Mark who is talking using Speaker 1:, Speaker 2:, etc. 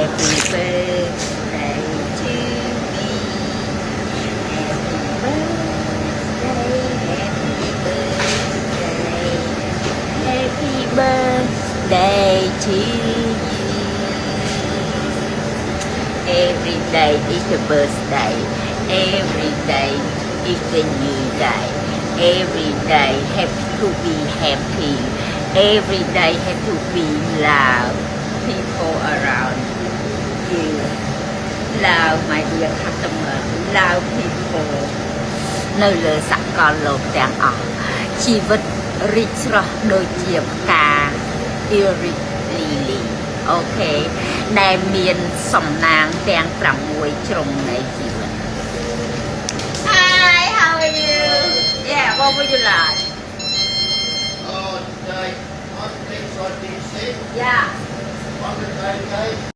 Speaker 1: Happy birthday to me. Happy birthday, happy birthday to you. Every day is a birthday. Every day is a new day. Every day have to be happy. Every day have to be love people around you. Love my dear customer. Love people នៅលើសកលលោកទាំងអស់ជីវិតរីកស្រស់ដូចជាផ្កា Iris Lily អូខេដែលមានសំណាងទាំង6ជ្រុងនៃជីវិត Hi how are you Yeah what would you like
Speaker 2: Oh, today, on things like this,
Speaker 1: Yeah
Speaker 2: on the day.